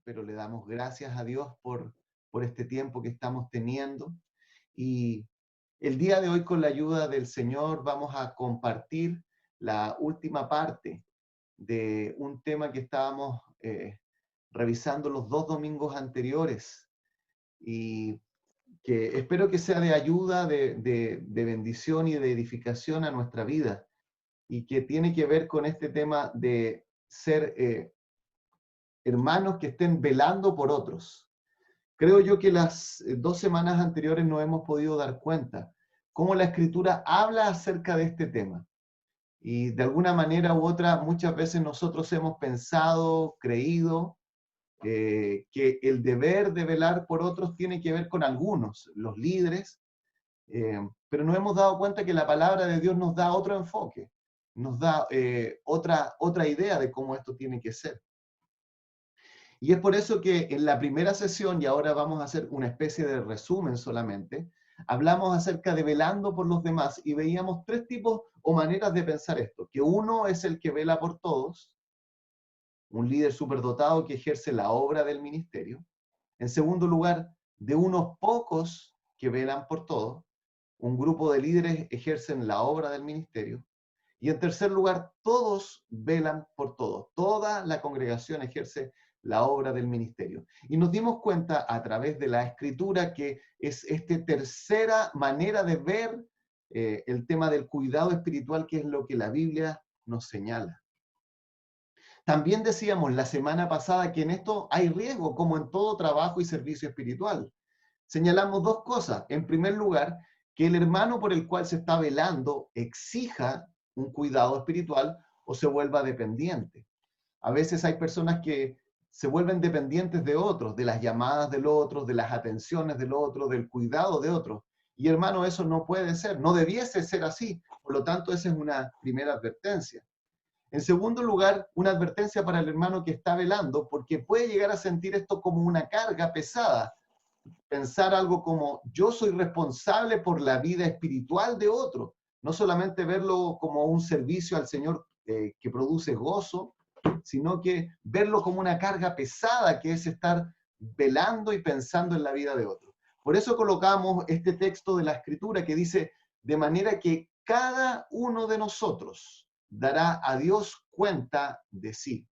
pero le damos gracias a Dios por este tiempo que estamos teniendo. Y el día de hoy, con la ayuda del Señor, vamos a compartir la última parte de un tema que estábamos revisando los 2 domingos anteriores y que espero que sea de ayuda, de bendición y de edificación a nuestra vida, y que tiene que ver con este tema de ser hermanos que estén velando por otros. Creo yo que las 2 semanas anteriores nos hemos podido dar cuenta cómo la Escritura habla acerca de este tema. Y de alguna manera u otra, muchas veces nosotros hemos pensado, creído, que el deber de velar por otros tiene que ver con algunos, los líderes, pero nos hemos dado cuenta que la palabra de Dios nos da otro enfoque, nos da otra idea de cómo esto tiene que ser. Y es por eso que en la primera sesión, y ahora vamos a hacer una especie de resumen solamente, hablamos acerca de velando por los demás y veíamos 3 tipos o maneras de pensar esto, que uno es el que vela por todos, un líder superdotado que ejerce la obra del ministerio. En segundo lugar, de unos pocos que velan por todos, un grupo de líderes ejercen la obra del ministerio. Y en tercer lugar, todos velan por todos. Toda la congregación ejerce la obra del ministerio. Y nos dimos cuenta a través de la Escritura que es esta tercera manera de ver el tema del cuidado espiritual, que es lo que la Biblia nos señala. También decíamos la semana pasada que en esto hay riesgo, como en todo trabajo y servicio espiritual. Señalamos 2 cosas. En primer lugar, que el hermano por el cual se está velando exija un cuidado espiritual o se vuelva dependiente. A veces hay personas que se vuelven dependientes de otros, de las llamadas del otro, de las atenciones del otro, del cuidado de otros. Y hermano, eso no puede ser, no debiese ser así. Por lo tanto, esa es una primera advertencia. En segundo lugar, una advertencia para el hermano que está velando, porque puede llegar a sentir esto como una carga pesada. Pensar algo como, yo soy responsable por la vida espiritual de otro. No solamente verlo como un servicio al Señor que produce gozo, sino que verlo como una carga pesada que es estar velando y pensando en la vida de otro. Por eso colocamos este texto de la Escritura que dice, de manera que cada uno de nosotros dará a Dios cuenta de sí.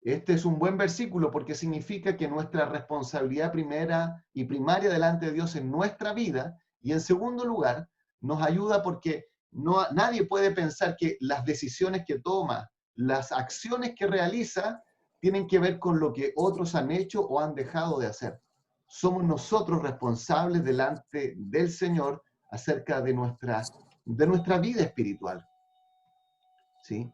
Este es un buen versículo porque significa que nuestra responsabilidad primera y primaria delante de Dios en nuestra vida, y en segundo lugar, nos ayuda porque nadie puede pensar que las decisiones que toma, las acciones que realiza, tienen que ver con lo que otros han hecho o han dejado de hacer. Somos nosotros responsables delante del Señor acerca de nuestra vida espiritual. ¿Sí?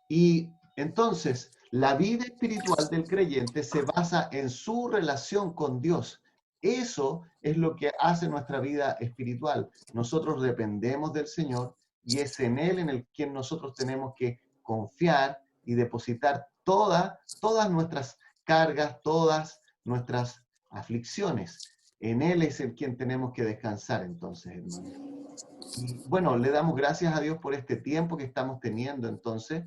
Y entonces, la vida espiritual del creyente se basa en su relación con Dios. Eso es lo que hace nuestra vida espiritual. Nosotros dependemos del Señor y es en Él en el que nosotros tenemos que confiar y depositar todas nuestras cargas, todas nuestras aflicciones. En Él es el quien tenemos que descansar entonces, hermanos. Y bueno, le damos gracias a Dios por este tiempo que estamos teniendo entonces.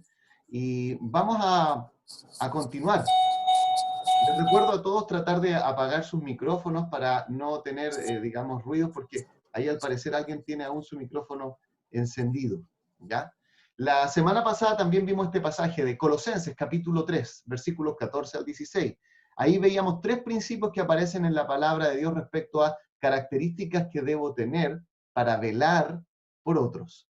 Y vamos a continuar. Les recuerdo a todos tratar de apagar sus micrófonos para no tener, digamos, ruidos, porque ahí al parecer alguien tiene aún su micrófono encendido, ¿ya? La semana pasada también vimos este pasaje de Colosenses, capítulo 3, versículos 14 al 16. Ahí veíamos 3 principios que aparecen en la palabra de Dios respecto a características que debo tener para velar por otros.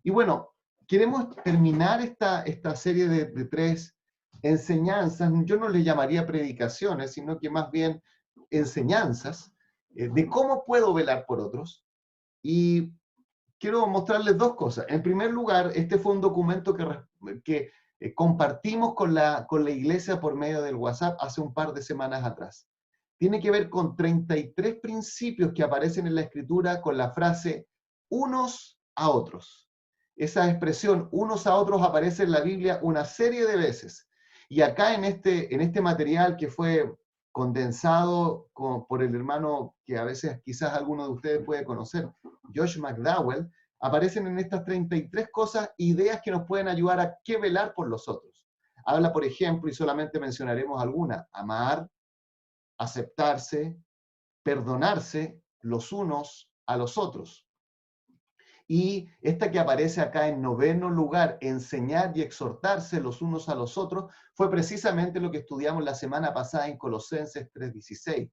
Y bueno, queremos terminar esta serie de 3 enseñanzas. Yo no le llamaría predicaciones, sino que más bien enseñanzas de cómo puedo velar por otros. Y quiero mostrarles 2 cosas. En primer lugar, este fue un documento que compartimos con la iglesia por medio del WhatsApp hace un par de semanas atrás. Tiene que ver con 33 principios que aparecen en la Escritura con la frase unos a otros. Esa expresión unos a otros aparece en la Biblia una serie de veces. Y acá en este material que fue condensado por el hermano que a veces quizás alguno de ustedes puede conocer, Josh McDowell, aparecen en estas 33 cosas ideas que nos pueden ayudar a qué velar por los otros. habla, por ejemplo, y solamente mencionaremos alguna: amar, aceptarse, perdonarse los unos a los otros. Y esta que aparece acá en noveno lugar, enseñar y exhortarse los unos a los otros, fue precisamente lo que estudiamos la semana pasada en Colosenses 3:16.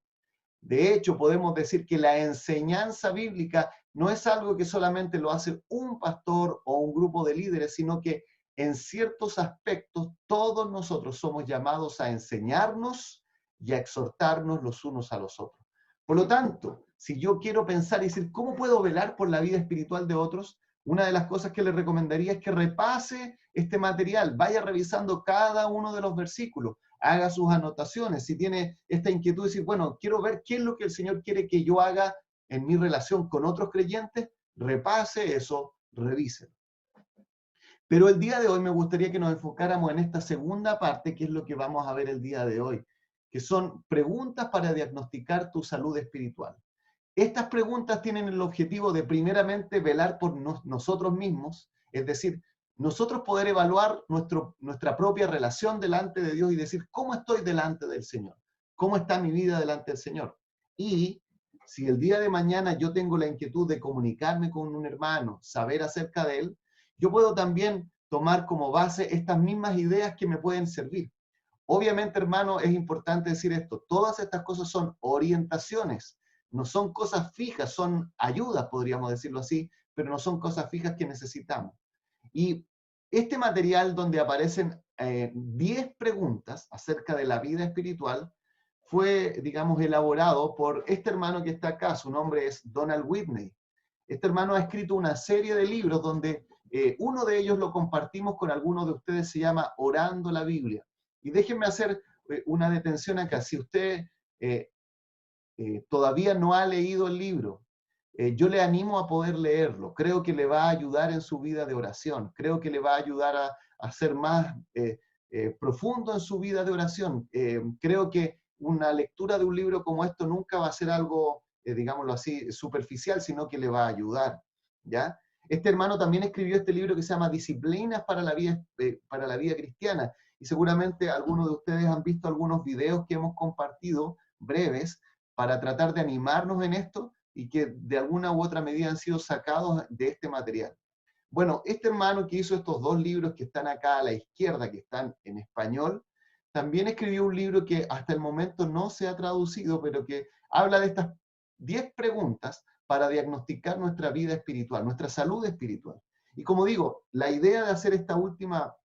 De hecho, podemos decir que la enseñanza bíblica no es algo que solamente lo hace un pastor o un grupo de líderes, sino que en ciertos aspectos todos nosotros somos llamados a enseñarnos y a exhortarnos los unos a los otros. Por lo tanto, si yo quiero pensar y decir, ¿cómo puedo velar por la vida espiritual de otros? Una de las cosas que le recomendaría es que repase este material, vaya revisando cada uno de los versículos, haga sus anotaciones. Si tiene esta inquietud de decir, bueno, quiero ver qué es lo que el Señor quiere que yo haga en mi relación con otros creyentes, repase eso, revise. Pero el día de hoy me gustaría que nos enfocáramos en esta segunda parte, que es lo que vamos a ver el día de hoy, que son preguntas para diagnosticar tu salud espiritual. Estas preguntas tienen el objetivo de primeramente velar por nosotros mismos, es decir, nosotros poder evaluar nuestra propia relación delante de Dios y decir, ¿cómo estoy delante del Señor? ¿Cómo está mi vida delante del Señor? Y si el día de mañana yo tengo la inquietud de comunicarme con un hermano, saber acerca de él, yo puedo también tomar como base estas mismas ideas que me pueden servir. Obviamente, hermano, es importante decir esto, todas estas cosas son orientaciones, no son cosas fijas, son ayudas, podríamos decirlo así, pero no son cosas fijas que necesitamos. Y este material donde aparecen 10 preguntas acerca de la vida espiritual fue, digamos, elaborado por este hermano que está acá, su nombre es Donald Whitney. Este hermano ha escrito una serie de libros donde uno de ellos lo compartimos con algunos de ustedes, se llama Orando la Biblia. Y déjenme hacer una detención acá. Si usted todavía no ha leído el libro, yo le animo a poder leerlo. Creo que le va a ayudar en su vida de oración. Creo que le va a ayudar a ser más profundo en su vida de oración. Creo que una lectura de un libro como esto nunca va a ser algo, digámoslo así, superficial, sino que le va a ayudar, ¿ya? Este hermano también escribió este libro que se llama Disciplinas para la vida cristiana. Y seguramente algunos de ustedes han visto algunos videos que hemos compartido, breves, para tratar de animarnos en esto y que de alguna u otra medida han sido sacados de este material. Bueno, este hermano que hizo estos dos libros que están acá a la izquierda, que están en español, también escribió un libro que hasta el momento no se ha traducido, pero que habla de estas 10 preguntas para diagnosticar nuestra vida espiritual, nuestra salud espiritual. Y como digo, la idea de hacer esta última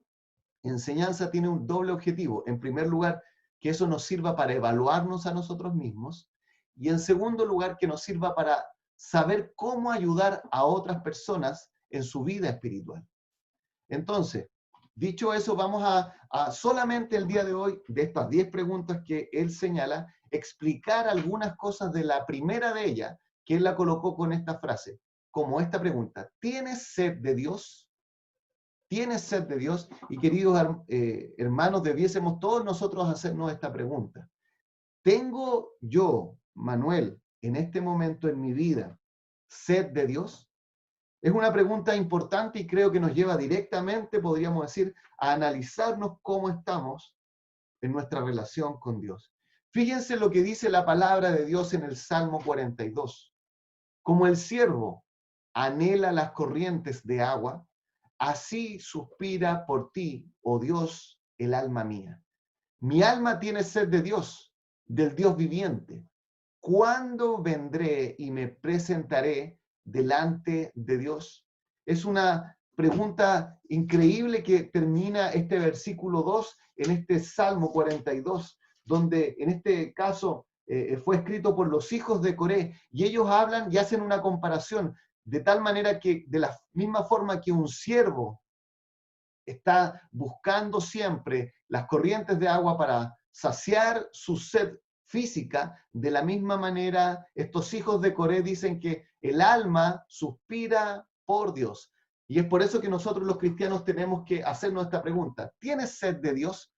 enseñanza tiene un doble objetivo. En primer lugar, que eso nos sirva para evaluarnos a nosotros mismos, y en segundo lugar, que nos sirva para saber cómo ayudar a otras personas en su vida espiritual. Entonces, dicho eso, vamos a solamente el día de hoy, de estas 10 preguntas que él señala, explicar algunas cosas de la primera de ellas, que él la colocó con esta frase, como esta pregunta: ¿tienes sed de Dios? ¿Tienes sed de Dios? Y queridos hermanos, debiésemos todos nosotros hacernos esta pregunta. ¿Tengo yo, Manuel, en este momento en mi vida, sed de Dios? Es una pregunta importante y creo que nos lleva directamente, podríamos decir, a analizarnos cómo estamos en nuestra relación con Dios. Fíjense lo que dice la palabra de Dios en el Salmo 42. Como el ciervo anhela las corrientes de agua, así suspira por ti, oh Dios, el alma mía. Mi alma tiene sed de Dios, del Dios viviente. ¿Cuándo vendré y me presentaré delante de Dios? Es una pregunta increíble que termina este versículo 2 en este Salmo 42, donde en este caso fue escrito por los hijos de Coré, y ellos hablan y hacen una comparación, de tal manera que de la misma forma que un siervo está buscando siempre las corrientes de agua para saciar su sed física, de la misma manera estos hijos de Coré dicen que el alma suspira por Dios. Y es por eso que nosotros los cristianos tenemos que hacernos esta pregunta: ¿tienes sed de Dios?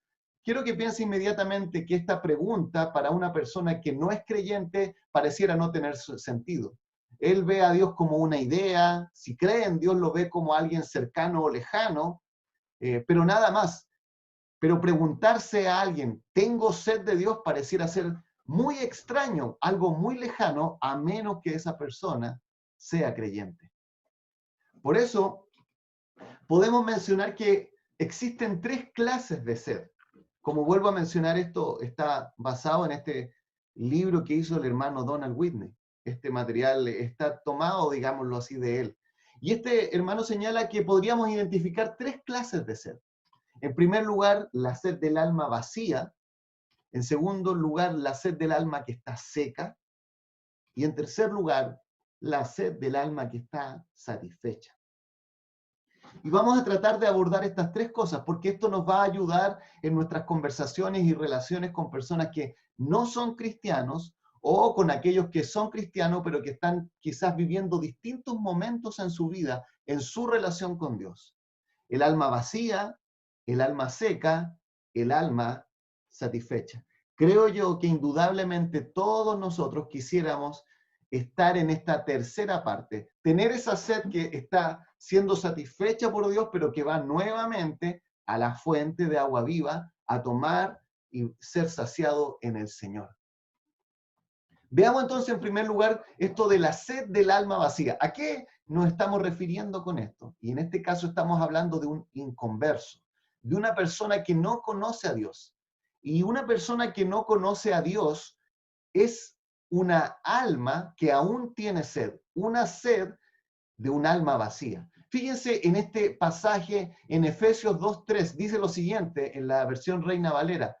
Quiero que piense inmediatamente que esta pregunta para una persona que no es creyente pareciera no tener sentido. Él ve a Dios como una idea, si cree en Dios lo ve como alguien cercano o lejano, pero nada más. Pero preguntarse a alguien, ¿tengo sed de Dios? Pareciera ser muy extraño, algo muy lejano, a menos que esa persona sea creyente. Por eso, podemos mencionar que existen tres clases de sed. Como vuelvo a mencionar, esto está basado en este libro que hizo el hermano Donald Whitney. Este material está tomado, digámoslo así, de él. Y este hermano señala que podríamos identificar tres clases de sed. En primer lugar, la sed del alma vacía. En segundo lugar, la sed del alma que está seca. Y en tercer lugar, la sed del alma que está satisfecha. Y vamos a tratar de abordar estas tres cosas, porque esto nos va a ayudar en nuestras conversaciones y relaciones con personas que no son cristianos o con aquellos que son cristianos, pero que están quizás viviendo distintos momentos en su vida, en su relación con Dios. El alma vacía, el alma seca, el alma satisfecha. Creo yo que indudablemente todos nosotros quisiéramos estar en esta tercera parte, tener esa sed que está siendo satisfecha por Dios, pero que va nuevamente a la fuente de agua viva, a tomar y ser saciado en el Señor. Veamos entonces en primer lugar esto de la sed del alma vacía. ¿A qué nos estamos refiriendo con esto? Y en este caso estamos hablando de un inconverso, de una persona que no conoce a Dios. Y una persona que no conoce a Dios es una alma que aún tiene sed, una sed de un alma vacía. Fíjense en este pasaje en Efesios 2:3, dice lo siguiente en la versión Reina Valera: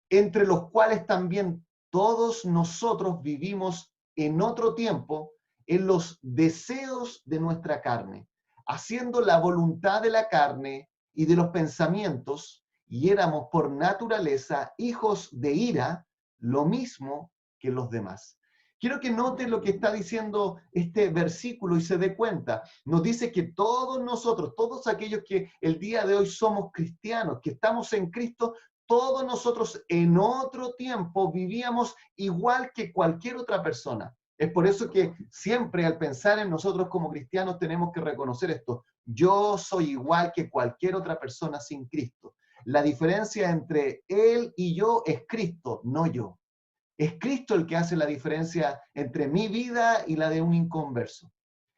entre los cuales también todos nosotros vivimos en otro tiempo en los deseos de nuestra carne, haciendo la voluntad de la carne y de los pensamientos, y éramos por naturaleza hijos de ira, lo mismo que los demás. Quiero que noten lo que está diciendo este versículo y se dé cuenta. Nos dice que todos nosotros, todos aquellos que el día de hoy somos cristianos, que estamos en Cristo, todos nosotros en otro tiempo vivíamos igual que cualquier otra persona. Es por eso que siempre al pensar en nosotros como cristianos tenemos que reconocer esto. Yo soy igual que cualquier otra persona sin Cristo. La diferencia entre él y yo es Cristo, no yo. Es Cristo el que hace la diferencia entre mi vida y la de un inconverso.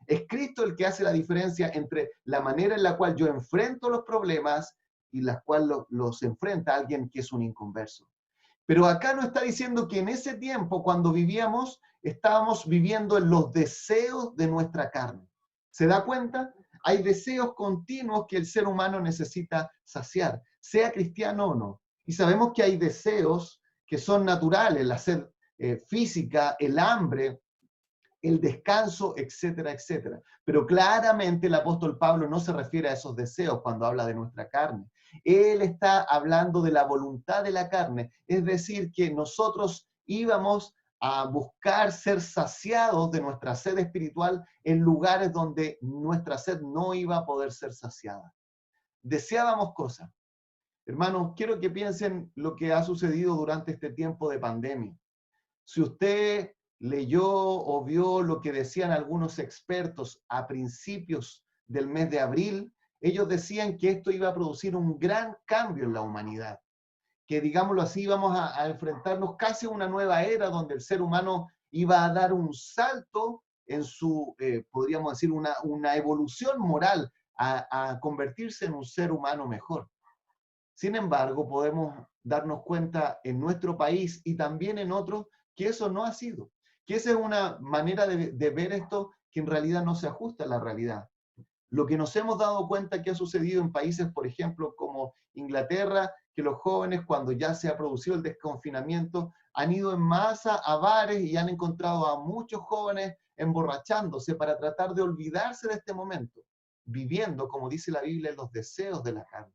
Es Cristo el que hace la diferencia entre la manera en la cual yo enfrento los problemas y la cual los enfrenta alguien que es un inconverso. Pero acá no está diciendo que en ese tiempo, cuando vivíamos, estábamos viviendo en los deseos de nuestra carne. ¿Se da cuenta? Hay deseos continuos que el ser humano necesita saciar, sea cristiano o no. Y sabemos que hay deseos que son naturales, la sed física, el hambre, el descanso, etcétera, etcétera. Pero claramente el apóstol Pablo no se refiere a esos deseos cuando habla de nuestra carne. Él está hablando de la voluntad de la carne, es decir, que nosotros íbamos a buscar ser saciados de nuestra sed espiritual en lugares donde nuestra sed no iba a poder ser saciada. Deseábamos cosas. Hermanos, quiero que piensen lo que ha sucedido durante este tiempo de pandemia. Si usted leyó o vio lo que decían algunos expertos a principios del mes de abril, ellos decían que esto iba a producir un gran cambio en la humanidad, que digámoslo así, íbamos a enfrentarnos casi a una nueva era donde el ser humano iba a dar un salto en su, podríamos decir, una evolución moral a convertirse en un ser humano mejor. Sin embargo, podemos darnos cuenta en nuestro país y también en otros que eso no ha sido, que esa es una manera de ver esto que en realidad no se ajusta a la realidad. Lo que nos hemos dado cuenta que ha sucedido en países, por ejemplo, como Inglaterra, que los jóvenes, cuando ya se ha producido el desconfinamiento, han ido en masa a bares y han encontrado a muchos jóvenes emborrachándose para tratar de olvidarse de este momento, viviendo, como dice la Biblia, los deseos de la carne.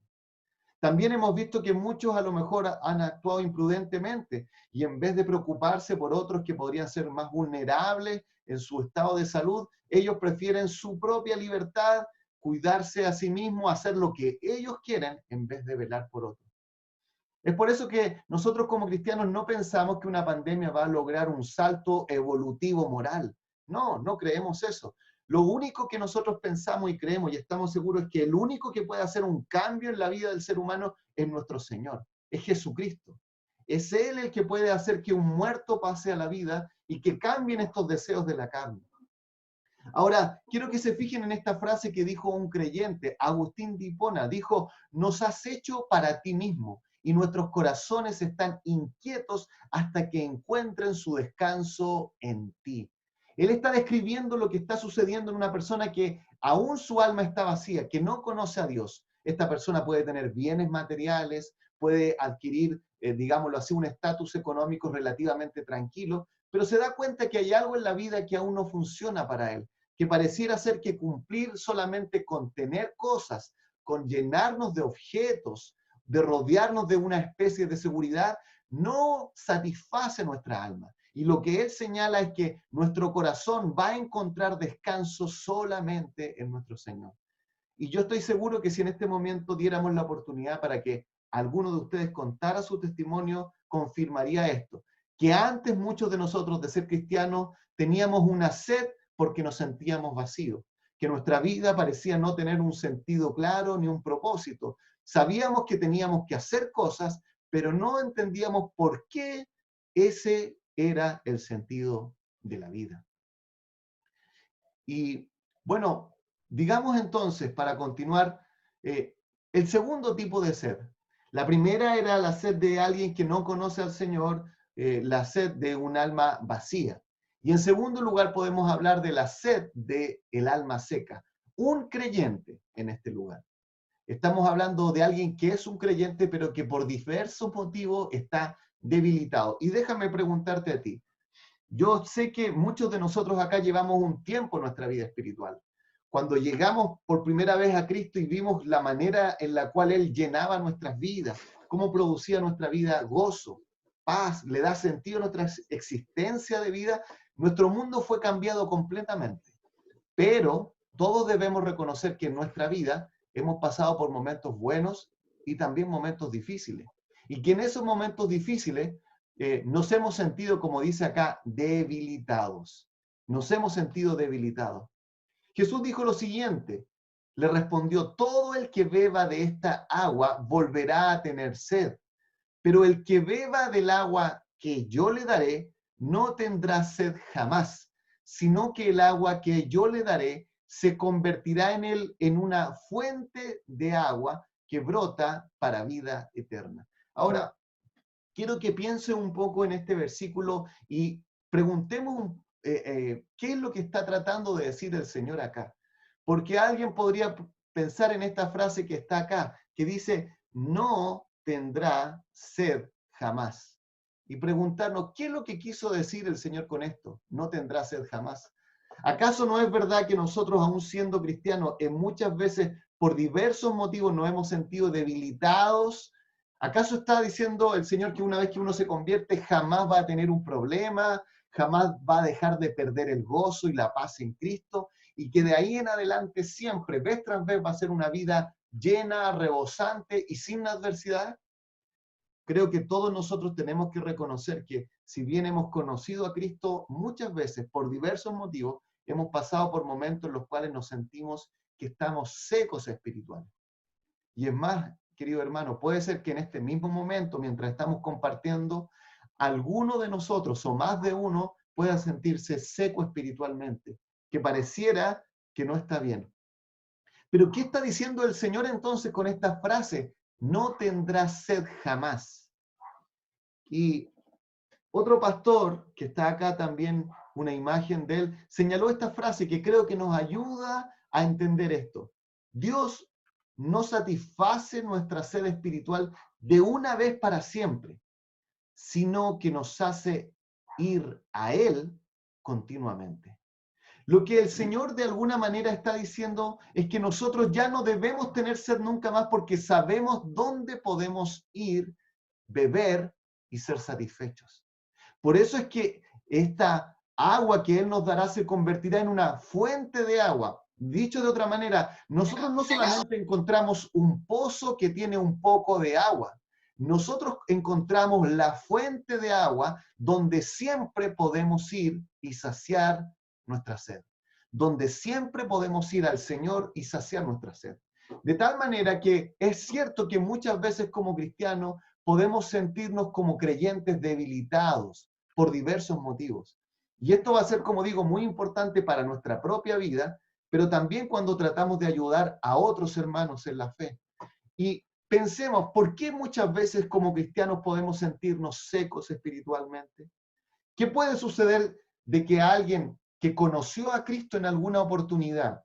También hemos visto que muchos a lo mejor han actuado imprudentemente y en vez de preocuparse por otros que podrían ser más vulnerables en su estado de salud, ellos prefieren su propia libertad, cuidarse a sí mismos, hacer lo que ellos quieren en vez de velar por otros. Es por eso que nosotros como cristianos no pensamos que una pandemia va a lograr un salto evolutivo moral. No, no creemos eso. Lo único que nosotros pensamos y creemos y estamos seguros es que el único que puede hacer un cambio en la vida del ser humano es nuestro Señor, es Jesucristo. Es Él el que puede hacer que un muerto pase a la vida y que cambien estos deseos de la carne. Ahora, quiero que se fijen en esta frase que dijo un creyente, Agustín de Hipona, dijo, nos has hecho para ti mismo y nuestros corazones están inquietos hasta que encuentren su descanso en ti. Él está describiendo lo que está sucediendo en una persona que aún su alma está vacía, que no conoce a Dios. Esta persona puede tener bienes materiales, puede adquirir, digámoslo así, un estatus económico relativamente tranquilo, pero se da cuenta que hay algo en la vida que aún no funciona para él, que pareciera ser que cumplir solamente con tener cosas, con llenarnos de objetos, de rodearnos de una especie de seguridad, no satisface nuestra alma. Y lo que él señala es que nuestro corazón va a encontrar descanso solamente en nuestro Señor. Y yo estoy seguro que si en este momento diéramos la oportunidad para que alguno de ustedes contara su testimonio, confirmaría esto, que antes muchos de nosotros de ser cristianos teníamos una sed porque nos sentíamos vacíos, que nuestra vida parecía no tener un sentido claro ni un propósito. Sabíamos que teníamos que hacer cosas, pero no entendíamos por qué ese era el sentido de la vida. Y bueno, digamos entonces, para continuar, el segundo tipo de sed. La primera era la sed de alguien que no conoce al Señor, la sed de un alma vacía. Y en segundo lugar podemos hablar de la sed del alma seca. Un creyente en este lugar. Estamos hablando de alguien que es un creyente, pero que por diversos motivos está debilitado. Y déjame preguntarte a ti. Yo sé que muchos de nosotros acá llevamos un tiempo en nuestra vida espiritual. Cuando llegamos por primera vez a Cristo y vimos la manera en la cual Él llenaba nuestras vidas, cómo producía nuestra vida gozo, paz, le da sentido a nuestra existencia de vida, nuestro mundo fue cambiado completamente. Pero todos debemos reconocer que en nuestra vida hemos pasado por momentos buenos y también momentos difíciles. Y que en esos momentos difíciles nos hemos sentido, como dice acá, debilitados. Nos hemos sentido debilitados. Jesús dijo lo siguiente, le respondió, todo el que beba de esta agua volverá a tener sed, pero el que beba del agua que yo le daré no tendrá sed jamás, sino que el agua que yo le daré se convertirá en él en una fuente de agua que brota para vida eterna. Ahora, quiero que piense un poco en este versículo y preguntemos qué es lo que está tratando de decir el Señor acá. Porque alguien podría pensar en esta frase que está acá, que dice, no tendrá sed jamás. Y preguntarnos, ¿qué es lo que quiso decir el Señor con esto? No tendrá sed jamás. ¿Acaso no es verdad que nosotros, aún siendo cristianos, en muchas veces, por diversos motivos, nos hemos sentido debilitados? ¿Acaso está diciendo el Señor que una vez que uno se convierte jamás va a tener un problema, jamás va a dejar de perder el gozo y la paz en Cristo, y que de ahí en adelante siempre, vez tras vez, va a ser una vida llena, rebosante y sin adversidad? Creo que todos nosotros tenemos que reconocer que si bien hemos conocido a Cristo muchas veces por diversos motivos, hemos pasado por momentos en los cuales nos sentimos que estamos secos espirituales. Y es más, querido hermano, puede ser que en este mismo momento, mientras estamos compartiendo, alguno de nosotros o más de uno pueda sentirse seco espiritualmente, que pareciera que no está bien. Pero ¿qué está diciendo el Señor entonces con esta frase? No tendrás sed jamás. Y otro pastor, que está acá también una imagen de él, señaló esta frase que creo que nos ayuda a entender esto. Dios no satisface nuestra sed espiritual de una vez para siempre, sino que nos hace ir a Él continuamente. Lo que el Señor de alguna manera está diciendo es que nosotros ya no debemos tener sed nunca más porque sabemos dónde podemos ir, beber y ser satisfechos. Por eso es que esta agua que Él nos dará se convertirá en una fuente de agua. Dicho de otra manera, nosotros no solamente encontramos un pozo que tiene un poco de agua, nosotros encontramos la fuente de agua donde siempre podemos ir y saciar nuestra sed, donde siempre podemos ir al Señor y saciar nuestra sed. De tal manera que es cierto que muchas veces como cristianos podemos sentirnos como creyentes debilitados por diversos motivos. Y esto va a ser, como digo, muy importante para nuestra propia vida, pero también cuando tratamos de ayudar a otros hermanos en la fe. Y pensemos, ¿por qué muchas veces como cristianos podemos sentirnos secos espiritualmente? ¿Qué puede suceder de que alguien que conoció a Cristo en alguna oportunidad,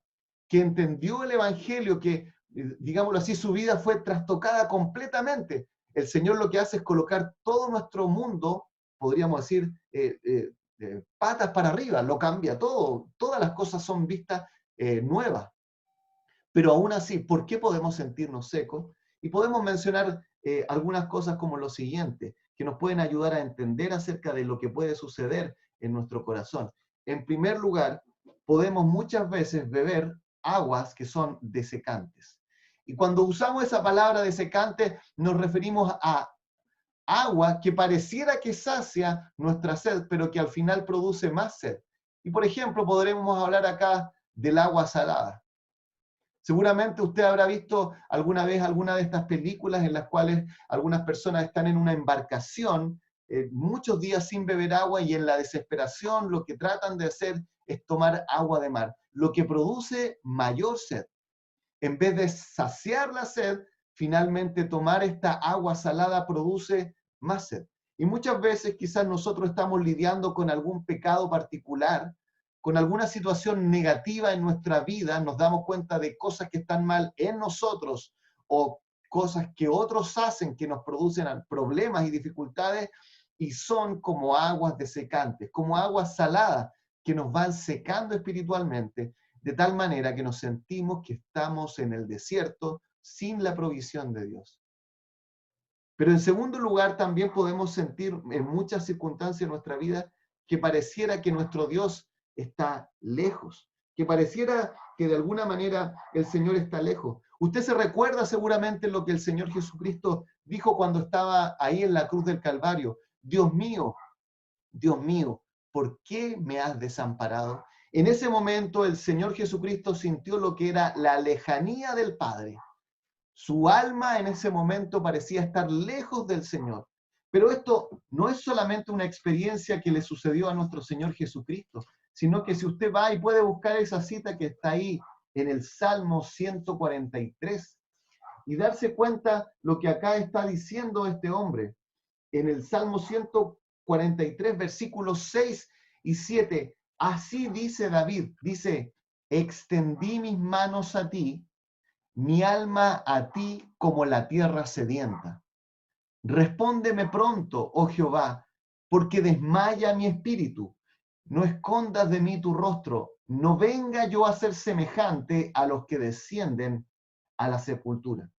que entendió el Evangelio, que, digámoslo así, su vida fue trastocada completamente? El Señor lo que hace es colocar todo nuestro mundo, podríamos decir, patas para arriba, lo cambia todo, todas las cosas son vistas nuevas. Pero aún así, ¿por qué podemos sentirnos secos? Y podemos mencionar algunas cosas como lo siguiente, que nos pueden ayudar a entender acerca de lo que puede suceder en nuestro corazón. En primer lugar, podemos muchas veces beber aguas que son desecantes. Y cuando usamos esa palabra desecante, nos referimos a agua que pareciera que sacia nuestra sed, pero que al final produce más sed. Y por ejemplo, podremos hablar acá del agua salada. Seguramente usted habrá visto alguna vez alguna de estas películas en las cuales algunas personas están en una embarcación muchos días sin beber agua y en la desesperación lo que tratan de hacer es tomar agua de mar, lo que produce mayor sed. En vez de saciar la sed, finalmente tomar esta agua salada produce más sed. Y muchas veces quizás nosotros estamos lidiando con algún pecado particular, con alguna situación negativa en nuestra vida, nos damos cuenta de cosas que están mal en nosotros o cosas que otros hacen que nos producen problemas y dificultades y son como aguas desecantes, como aguas saladas que nos van secando espiritualmente de tal manera que nos sentimos que estamos en el desierto sin la provisión de Dios. Pero en segundo lugar, también podemos sentir en muchas circunstancias de nuestra vida que pareciera que nuestro Dios está lejos, que pareciera que de alguna manera el Señor está lejos. Usted se recuerda seguramente lo que el Señor Jesucristo dijo cuando estaba ahí en la cruz del Calvario. Dios mío, ¿por qué me has desamparado? En ese momento el Señor Jesucristo sintió lo que era la lejanía del Padre. Su alma en ese momento parecía estar lejos del Señor. Pero esto no es solamente una experiencia que le sucedió a nuestro Señor Jesucristo, sino que si usted va y puede buscar esa cita que está ahí en el Salmo 143 y darse cuenta lo que acá está diciendo este hombre. En el Salmo 143, versículos 6 y 7, así dice David, dice, extendí mis manos a ti, mi alma a ti como la tierra sedienta. Respóndeme pronto, oh Jehová, porque desmaya mi espíritu. No escondas de mí tu rostro, no venga yo a ser semejante a los que descienden a la sepultura.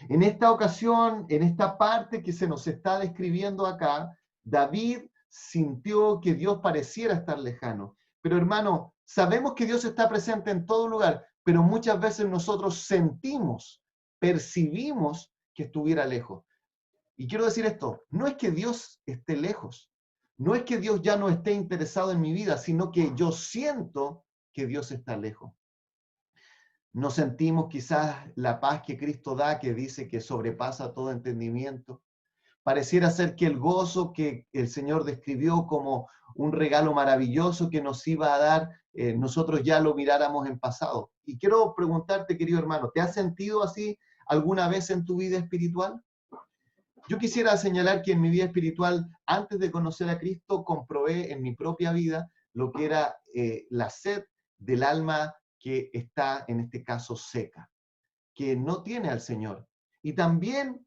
En esta ocasión, en esta parte que se nos está describiendo acá, David sintió que Dios pareciera estar lejano. Pero hermano, sabemos que Dios está presente en todo lugar, pero muchas veces nosotros sentimos, percibimos que estuviera lejos. Y quiero decir esto, no es que Dios esté lejos, no es que Dios ya no esté interesado en mi vida, sino que yo siento que Dios está lejos. No sentimos quizás la paz que Cristo da, que dice que sobrepasa todo entendimiento. Pareciera ser que el gozo que el Señor describió como un regalo maravilloso que nos iba a dar, nosotros ya lo miráramos en pasado. Y quiero preguntarte, querido hermano, ¿te has sentido así alguna vez en tu vida espiritual? Yo quisiera señalar que en mi vida espiritual, antes de conocer a Cristo, comprobé en mi propia vida lo que era la sed del alma que está, en este caso, seca, que no tiene al Señor. Y también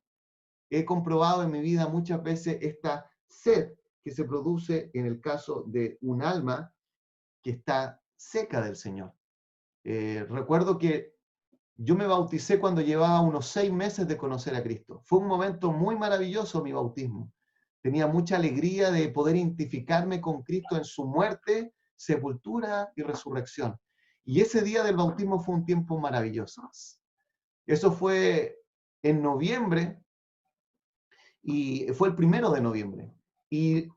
he comprobado en mi vida muchas veces esta sed que se produce en el caso de un alma que está seca del Señor. Recuerdo que yo me bauticé cuando llevaba unos 6 meses de conocer a Cristo. Fue un momento muy maravilloso mi bautismo. Tenía mucha alegría de poder identificarme con Cristo en su muerte, sepultura y resurrección. Y ese día del bautismo fue un tiempo maravilloso. Eso fue en noviembre y fue el 1 de noviembre. Y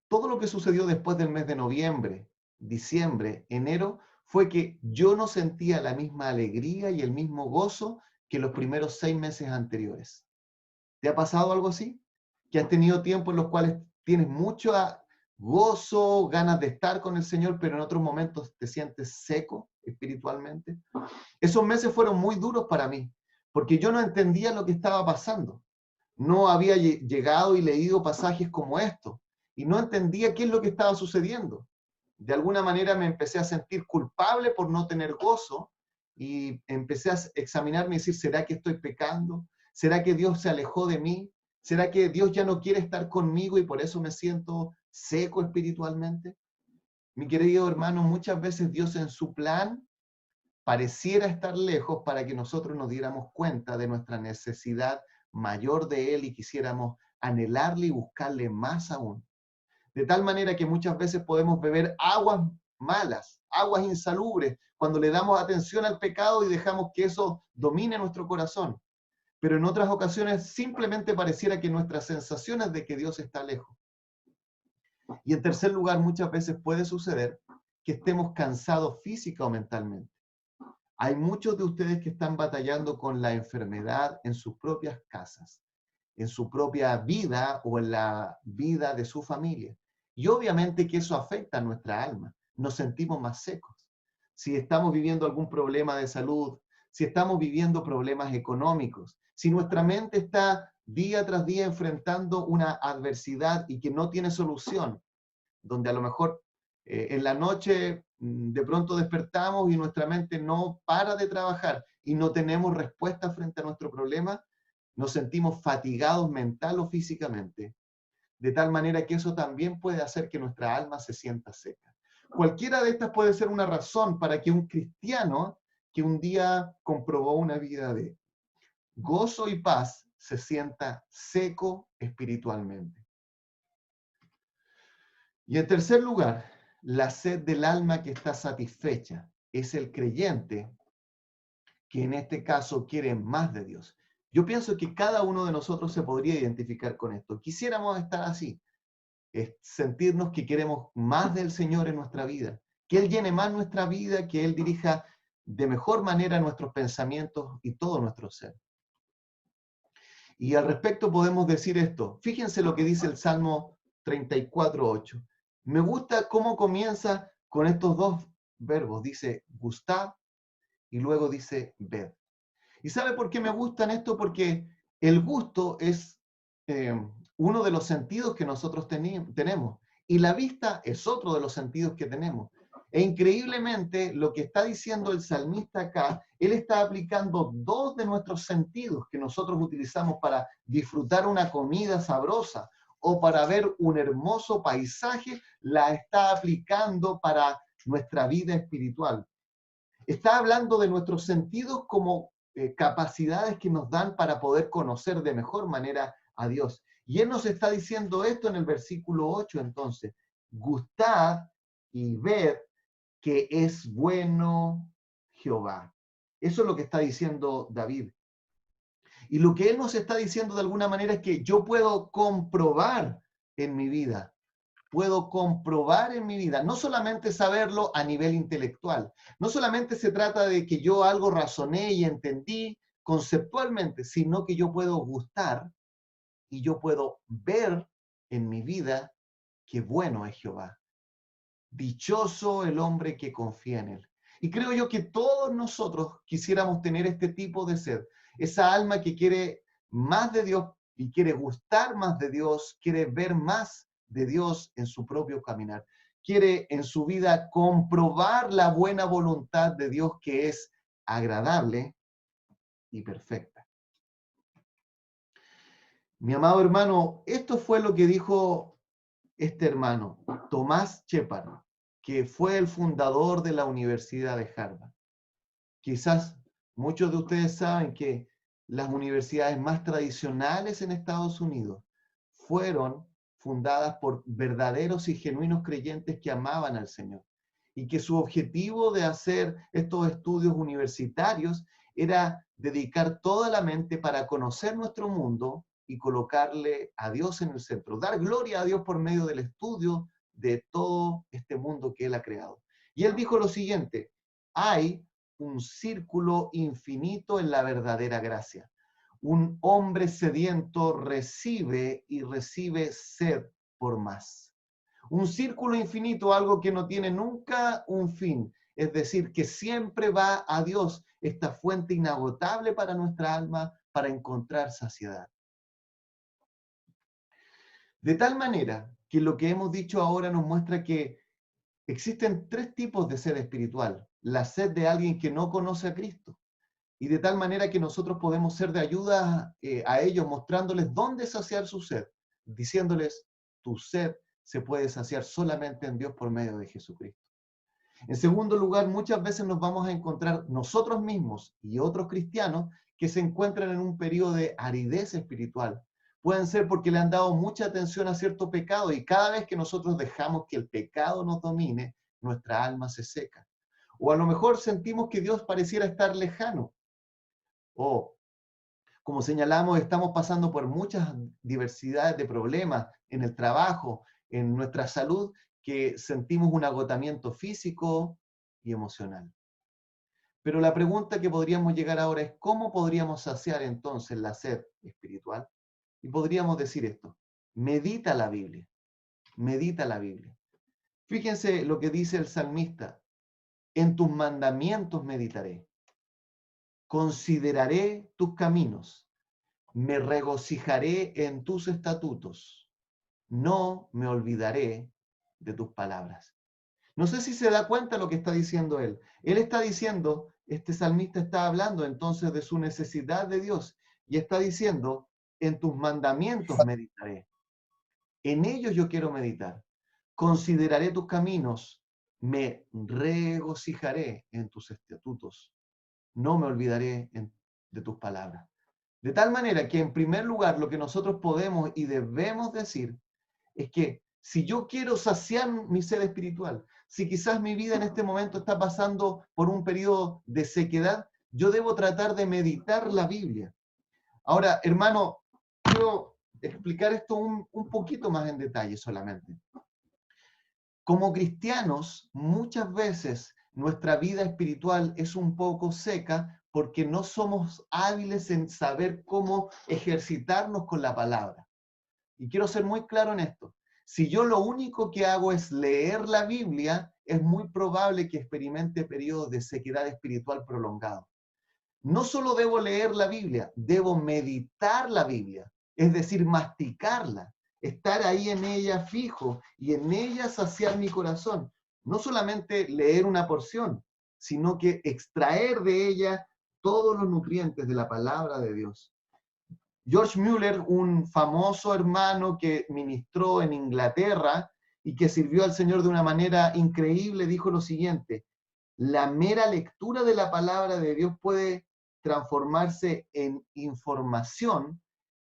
todo lo que sucedió después del mes de noviembre, diciembre, enero, fue que yo no sentía la misma alegría y el mismo gozo que los primeros 6 meses anteriores. ¿Te ha pasado algo así? Que has tenido tiempos en los cuales tienes mucho gozo, ganas de estar con el Señor, pero en otros momentos te sientes seco espiritualmente. Esos meses fueron muy duros para mí, porque yo no entendía lo que estaba pasando. No había llegado y leído pasajes como estos, y no entendía qué es lo que estaba sucediendo. De alguna manera me empecé a sentir culpable por no tener gozo, y empecé a examinarme y decir, ¿será que estoy pecando? ¿Será que Dios se alejó de mí? ¿Será que Dios ya no quiere estar conmigo y por eso me siento seco espiritualmente? Mi querido hermano, muchas veces Dios en su plan pareciera estar lejos para que nosotros nos diéramos cuenta de nuestra necesidad mayor de Él y quisiéramos anhelarle y buscarle más aún. De tal manera que muchas veces podemos beber aguas malas, aguas insalubres, cuando le damos atención al pecado y dejamos que eso domine nuestro corazón. Pero en otras ocasiones simplemente pareciera que nuestra sensación es de que Dios está lejos. Y en tercer lugar, muchas veces puede suceder que estemos cansados física o mentalmente. Hay muchos de ustedes que están batallando con la enfermedad en sus propias casas, en su propia vida o en la vida de su familia. Y obviamente que eso afecta a nuestra alma. Nos sentimos más secos. Si estamos viviendo algún problema de salud, si estamos viviendo problemas económicos, si nuestra mente está día tras día enfrentando una adversidad y que no tiene solución, donde a lo mejor en la noche de pronto despertamos y nuestra mente no para de trabajar y no tenemos respuesta frente a nuestro problema, nos sentimos fatigados mental o físicamente, de tal manera que eso también puede hacer que nuestra alma se sienta seca. Cualquiera de estas puede ser una razón para que un cristiano que un día comprobó una vida de gozo y paz se sienta seco espiritualmente. Y en tercer lugar, la sed del alma que está satisfecha es el creyente que en este caso quiere más de Dios. Yo pienso que cada uno de nosotros se podría identificar con esto. Quisiéramos estar así, sentirnos que queremos más del Señor en nuestra vida, que Él llene más nuestra vida, que Él dirija de mejor manera nuestros pensamientos y todo nuestro ser. Y al respecto podemos decir esto. Fíjense lo que dice el Salmo 34:8. Me gusta cómo comienza con estos dos verbos. Dice gustar y luego dice ver. ¿Y sabe por qué me gustan esto? Porque el gusto es uno de los sentidos que nosotros tenemos. Y la vista es otro de los sentidos que tenemos. E increíblemente, lo que está diciendo el salmista acá, él está aplicando dos de nuestros sentidos que nosotros utilizamos para disfrutar una comida sabrosa o para ver un hermoso paisaje, la está aplicando para nuestra vida espiritual. Está hablando de nuestros sentidos como capacidades que nos dan para poder conocer de mejor manera a Dios. Y Él nos está diciendo esto en el versículo 8, entonces, gustad y ved que es bueno Jehová. Eso es lo que está diciendo David. Y lo que Él nos está diciendo de alguna manera es que yo puedo comprobar en mi vida, no solamente saberlo a nivel intelectual, no solamente se trata de que yo algo razoné y entendí conceptualmente, sino que yo puedo gustar y yo puedo ver en mi vida que bueno es Jehová. Dichoso el hombre que confía en él. Y creo yo que todos nosotros quisiéramos tener este tipo de sed, esa alma que quiere más de Dios y quiere gustar más de Dios, quiere ver más de Dios en su propio caminar. Quiere en su vida comprobar la buena voluntad de Dios que es agradable y perfecta. Mi amado hermano, esto fue lo que dijo este hermano, Tomás Shepard, que fue el fundador de la Universidad de Harvard. Quizás muchos de ustedes saben que las universidades más tradicionales en Estados Unidos fueron fundadas por verdaderos y genuinos creyentes que amaban al Señor y que su objetivo de hacer estos estudios universitarios era dedicar toda la mente para conocer nuestro mundo y colocarle a Dios en el centro, dar gloria a Dios por medio del estudio de todo este mundo que Él ha creado. Y Él dijo lo siguiente, hay un círculo infinito en la verdadera gracia. Un hombre sediento recibe y recibe sed por más. Un círculo infinito, algo que no tiene nunca un fin, es decir, que siempre va a Dios, esta fuente inagotable para nuestra alma, para encontrar saciedad. De tal manera que lo que hemos dicho ahora nos muestra que existen tres tipos de sed espiritual. La sed de alguien que no conoce a Cristo. Y de tal manera que nosotros podemos ser de ayuda a ellos, mostrándoles dónde saciar su sed, diciéndoles, tu sed se puede saciar solamente en Dios por medio de Jesucristo. En segundo lugar, muchas veces nos vamos a encontrar nosotros mismos y otros cristianos que se encuentran en un periodo de aridez espiritual. Pueden ser porque le han dado mucha atención a cierto pecado y cada vez que nosotros dejamos que el pecado nos domine, nuestra alma se seca. O a lo mejor sentimos que Dios pareciera estar lejano. O, como señalamos, estamos pasando por muchas diversidades de problemas en el trabajo, en nuestra salud, que sentimos un agotamiento físico y emocional. Pero la pregunta que podríamos llegar ahora es, ¿cómo podríamos saciar entonces la sed espiritual? Y podríamos decir esto, medita la Biblia, medita la Biblia. Fíjense lo que dice el salmista, en tus mandamientos meditaré, consideraré tus caminos, me regocijaré en tus estatutos, no me olvidaré de tus palabras. No sé si se da cuenta lo que está diciendo él. Él está diciendo, este salmista está hablando entonces de su necesidad de Dios y está diciendo, en tus mandamientos meditaré. En ellos yo quiero meditar. Consideraré tus caminos, me regocijaré en tus estatutos. No me olvidaré de tus palabras. De tal manera que en primer lugar lo que nosotros podemos y debemos decir es que si yo quiero saciar mi sed espiritual, si quizás mi vida en este momento está pasando por un periodo de sequedad, yo debo tratar de meditar la Biblia. Ahora, hermano, quiero explicar esto un poquito más en detalle solamente. Como cristianos, muchas veces nuestra vida espiritual es un poco seca porque no somos hábiles en saber cómo ejercitarnos con la palabra. Y quiero ser muy claro en esto. Si yo lo único que hago es leer la Biblia, es muy probable que experimente periodos de sequedad espiritual prolongados. No solo debo leer la Biblia, debo meditar la Biblia, es decir, masticarla, estar ahí en ella fijo y en ella saciar mi corazón. No solamente leer una porción, sino que extraer de ella todos los nutrientes de la palabra de Dios. George Mueller, un famoso hermano que ministró en Inglaterra y que sirvió al Señor de una manera increíble, dijo lo siguiente: la mera lectura de la palabra de Dios puede transformarse en información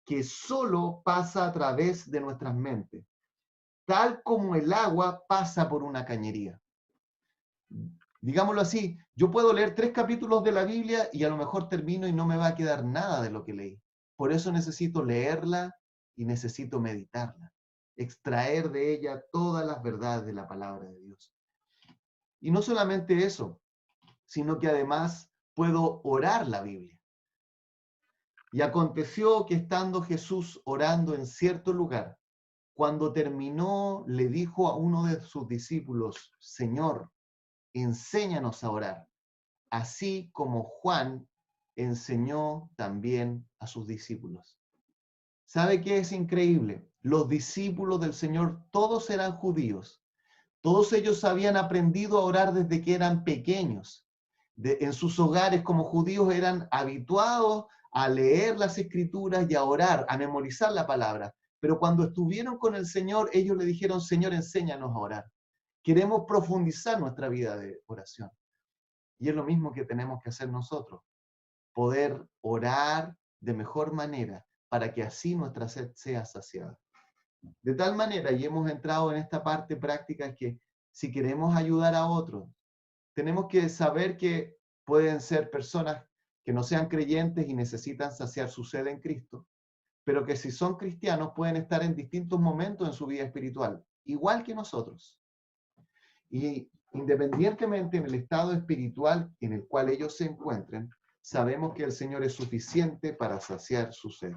que solo pasa a través de nuestras mentes, tal como el agua pasa por una cañería. Digámoslo así, yo puedo leer 3 capítulos de la Biblia y a lo mejor termino y no me va a quedar nada de lo que leí. Por eso necesito leerla y necesito meditarla, extraer de ella todas las verdades de la palabra de Dios. Y no solamente eso, sino que además puedo orar la Biblia. Y aconteció que estando Jesús orando en cierto lugar, cuando terminó, le dijo a uno de sus discípulos, Señor, enséñanos a orar, así como Juan enseñó también a sus discípulos. ¿Sabe qué es increíble? Los discípulos del Señor todos eran judíos. Todos ellos habían aprendido a orar desde que eran pequeños. En sus hogares como judíos eran habituados a leer las escrituras y a orar, a memorizar la palabra. Pero cuando estuvieron con el Señor, ellos le dijeron, Señor, enséñanos a orar. Queremos profundizar nuestra vida de oración. Y es lo mismo que tenemos que hacer nosotros, poder orar de mejor manera para que así nuestra sed sea saciada. De tal manera, y hemos entrado en esta parte práctica, que si queremos ayudar a otros, tenemos que saber que pueden ser personas que no sean creyentes y necesitan saciar su sed en Cristo, pero que si son cristianos pueden estar en distintos momentos en su vida espiritual, igual que nosotros. Y independientemente en el estado espiritual en el cual ellos se encuentren, sabemos que el Señor es suficiente para saciar su sed.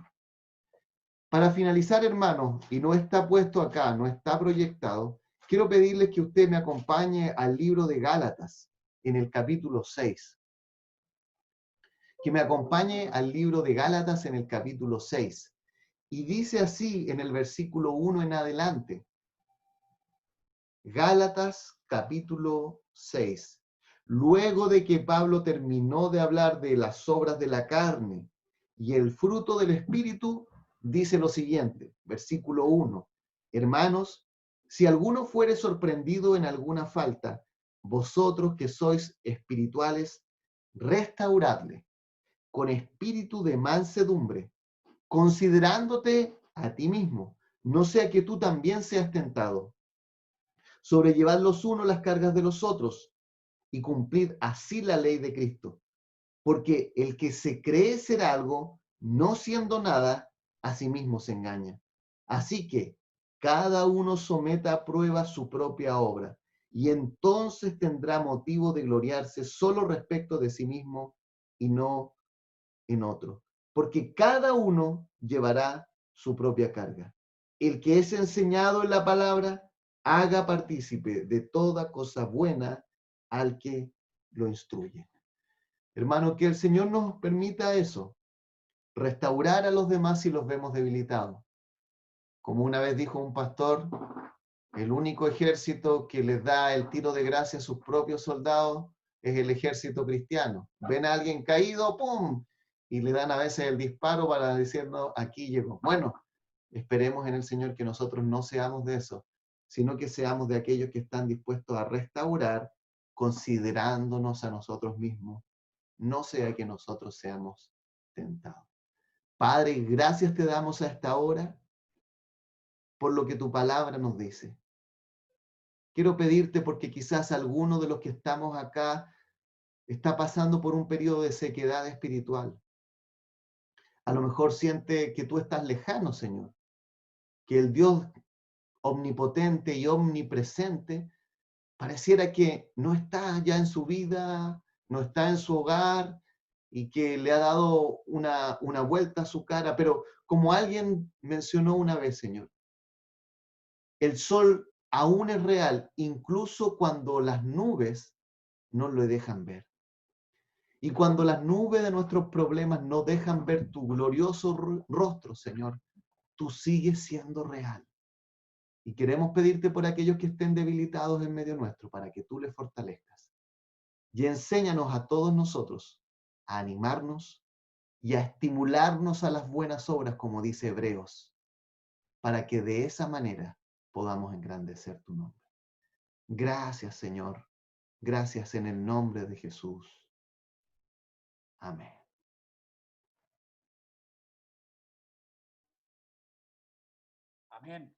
Para finalizar, hermanos, y no está puesto acá, no está proyectado, quiero pedirles que usted me acompañe al libro de Gálatas, en el capítulo 6. Que me acompañe al libro de Gálatas en el capítulo 6. Y dice así en el versículo 1 en adelante. Gálatas capítulo 6. Luego de que Pablo terminó de hablar de las obras de la carne y el fruto del Espíritu, dice lo siguiente, versículo 1. Hermanos, si alguno fuere sorprendido en alguna falta, vosotros que sois espirituales, restauradle con espíritu de mansedumbre, considerándote a ti mismo, no sea que tú también seas tentado. Sobrellevad los unos las cargas de los otros y cumplid así la ley de Cristo. Porque el que se cree ser algo, no siendo nada, a sí mismo se engaña. Así que cada uno someta a prueba su propia obra, y entonces tendrá motivo de gloriarse solo respecto de sí mismo y no en otro. Porque cada uno llevará su propia carga. El que es enseñado en la palabra, haga partícipe de toda cosa buena al que lo instruye. Hermano, que el Señor nos permita eso, restaurar a los demás si los vemos debilitados. Como una vez dijo un pastor, el único ejército que les da el tiro de gracia a sus propios soldados es el ejército cristiano. Ven a alguien caído, ¡pum! Y le dan a veces el disparo para decirnos, aquí llegó. Bueno, esperemos en el Señor que nosotros no seamos de eso, sino que seamos de aquellos que están dispuestos a restaurar, considerándonos a nosotros mismos, no sea que nosotros seamos tentados. Padre, gracias te damos a esta hora por lo que tu palabra nos dice. Quiero pedirte porque quizás alguno de los que estamos acá está pasando por un periodo de sequedad espiritual. A lo mejor siente que tú estás lejano, Señor, que el Dios omnipotente y omnipresente pareciera que no está ya en su vida, no está en su hogar y que le ha dado una vuelta a su cara. Pero como alguien mencionó una vez, Señor, el sol aún es real, incluso cuando las nubes no lo dejan ver. Y cuando las nubes de nuestros problemas no dejan ver tu glorioso rostro, Señor, tú sigues siendo real. Y queremos pedirte por aquellos que estén debilitados en medio nuestro, para que tú les fortalezcas. Y enséñanos a todos nosotros a animarnos y a estimularnos a las buenas obras, como dice Hebreos, para que de esa manera podamos engrandecer tu nombre. Gracias, Señor. Gracias en el nombre de Jesús. Amén. Amén.